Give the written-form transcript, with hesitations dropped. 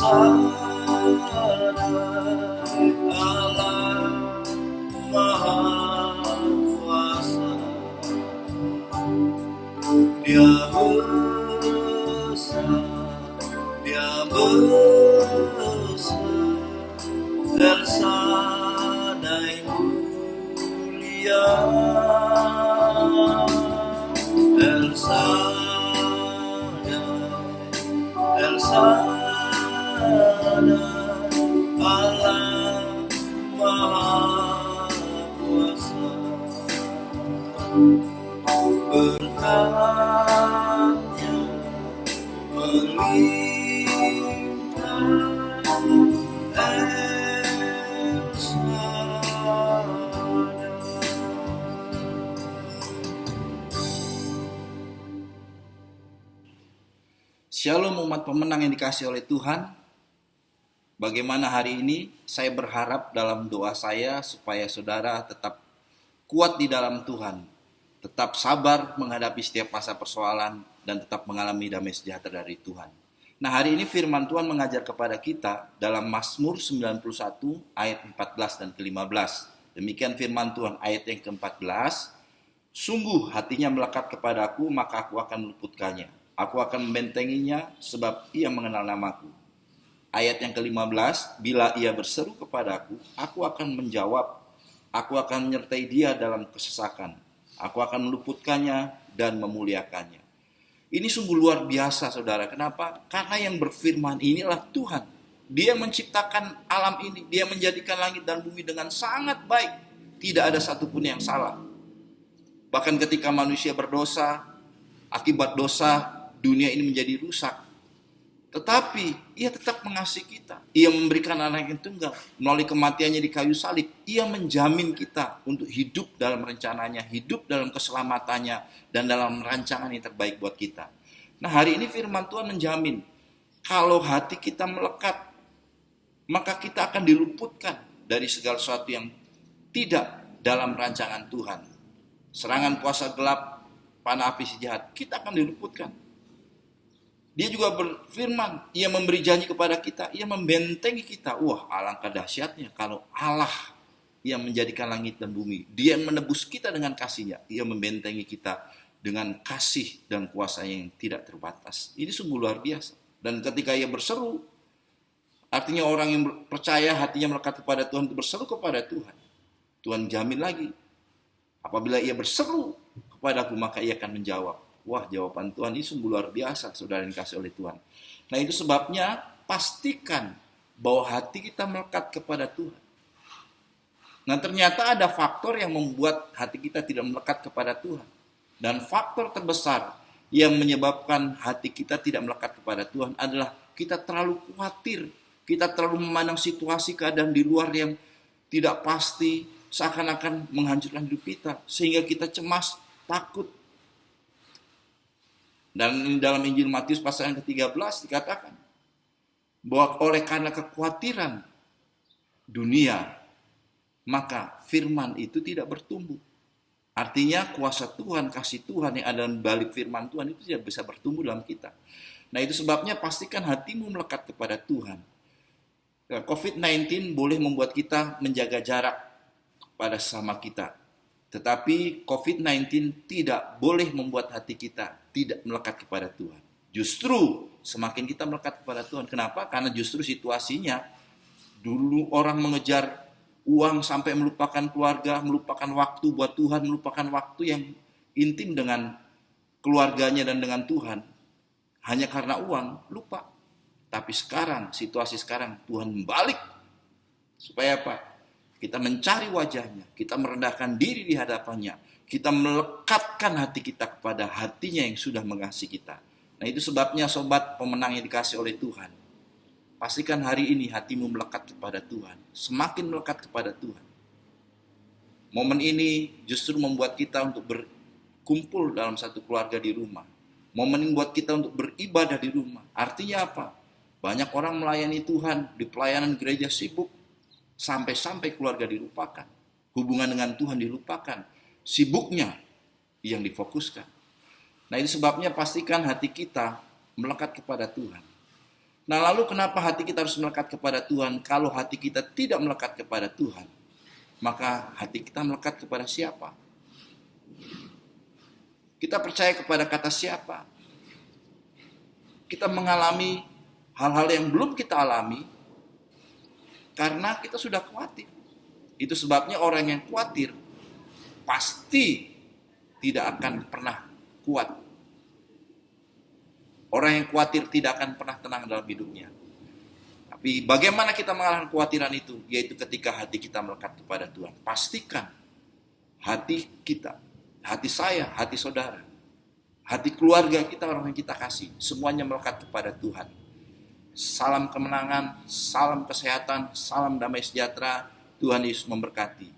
Allah Maha Kuasa, Dia besar, Dia besar, dan sadai mulia, dan sadai Allah Maha Kuasa, berkatnya melimpah Shalom umat pemenang yang dikasihi oleh Tuhan. Bagaimana hari ini? Saya berharap dalam doa saya supaya saudara tetap kuat di dalam Tuhan, tetap sabar menghadapi setiap masa persoalan, dan tetap mengalami damai sejahtera dari Tuhan. Nah, hari ini firman Tuhan mengajar kepada kita dalam Mazmur 91 ayat 14 dan ke-15. Demikian firman Tuhan ayat yang ke-14. Sungguh hatinya melekat kepadaku, maka aku akan meluputkannya. Aku akan membentenginya sebab ia mengenal namaku. Ayat yang ke-15, bila ia berseru kepadaku, aku akan menjawab. Aku akan menyertai dia dalam kesesakan. Aku akan meluputkannya dan memuliakannya. Ini sungguh luar biasa, saudara. Kenapa? Karena yang berfirman inilah Tuhan. Dia menciptakan alam ini. Dia menjadikan langit dan bumi dengan sangat baik. Tidak ada satupun yang salah. Bahkan ketika manusia berdosa, akibat dosa, dunia ini menjadi rusak. Tetapi ia tetap mengasihi kita. Ia memberikan anak yang tunggal. Melalui kematiannya di kayu salib, ia menjamin kita untuk hidup dalam rencananya, hidup dalam keselamatannya, dan dalam rancangan yang terbaik buat kita. Nah, hari ini firman Tuhan menjamin, kalau hati kita melekat, maka kita akan diluputkan dari segala sesuatu yang tidak dalam rancangan Tuhan. Serangan kuasa gelap, panah api si jahat, kita akan diluputkan. Dia juga berfirman, ia memberi janji kepada kita, ia membentengi kita. Wah, alangkah dahsyatnya kalau Allah yang menjadikan langit dan bumi. Dia yang menebus kita dengan kasih-Nya. Ia membentengi kita dengan kasih dan kuasa yang tidak terbatas. Ini sungguh luar biasa. Dan ketika ia berseru, artinya orang yang percaya hatinya melekat kepada Tuhan, itu berseru kepada Tuhan. Tuhan jamin lagi, apabila ia berseru kepadaku, maka ia akan menjawab. Wah, jawaban Tuhan ini sungguh luar biasa, saudara yang dikasihi oleh Tuhan. Nah, itu sebabnya pastikan bahwa hati kita melekat kepada Tuhan. Nah, ternyata ada faktor yang membuat hati kita tidak melekat kepada Tuhan. Dan faktor terbesar yang menyebabkan hati kita tidak melekat kepada Tuhan adalah kita terlalu khawatir. Kita terlalu memandang situasi keadaan di luar yang tidak pasti, seakan-akan menghancurkan hidup kita. Sehingga kita cemas, takut. Dan dalam Injil Matius pasal yang ke-13 dikatakan bahwa oleh karena kekhawatiran dunia, maka firman itu tidak bertumbuh. Artinya kuasa Tuhan, kasih Tuhan yang ada di balik firman Tuhan itu tidak bisa bertumbuh dalam kita. Nah, itu sebabnya pastikan hatimu melekat kepada Tuhan. COVID-19 boleh membuat kita menjaga jarak pada sesama kita. Tetapi COVID-19 tidak boleh membuat hati kita tidak melekat kepada Tuhan. Justru semakin kita melekat kepada Tuhan. Kenapa? Karena justru situasinya dulu orang mengejar uang sampai melupakan keluarga, melupakan waktu buat Tuhan, melupakan waktu yang intim dengan keluarganya dan dengan Tuhan. Hanya karena uang, lupa. Tapi sekarang, situasi sekarang, Tuhan membalik. Supaya apa? Kita mencari wajahnya, kita merendahkan diri di hadapannya, kita melekatkan hati kita kepada hatinya yang sudah mengasihi kita. Nah, itu sebabnya sobat pemenang yang dikasihi oleh Tuhan. Pastikan hari ini hatimu melekat kepada Tuhan, semakin melekat kepada Tuhan. Momen ini justru membuat kita untuk berkumpul dalam satu keluarga di rumah. Momen ini membuat kita untuk beribadah di rumah. Artinya apa? Banyak orang melayani Tuhan di pelayanan gereja sibuk, sampai-sampai keluarga dilupakan, hubungan dengan Tuhan dilupakan, sibuknya yang difokuskan. Nah, itu sebabnya pastikan hati kita melekat kepada Tuhan. Nah, lalu kenapa hati kita harus melekat kepada Tuhan? Kalau hati kita tidak melekat kepada Tuhan, maka hati kita melekat kepada siapa? Kita percaya kepada kata siapa? Kita mengalami hal-hal yang belum kita alami karena kita sudah khawatir. Itu sebabnya orang yang khawatir pasti tidak akan pernah kuat. Orang yang khawatir tidak akan pernah tenang dalam hidupnya. Tapi bagaimana kita mengalahkan kekhawatiran itu? Yaitu ketika hati kita melekat kepada Tuhan. Pastikan hati kita, hati saya, hati saudara, hati keluarga kita, orang yang kita kasih, semuanya melekat kepada Tuhan. Salam kemenangan, salam kesehatan, salam damai sejahtera. Tuhan Yesus memberkati.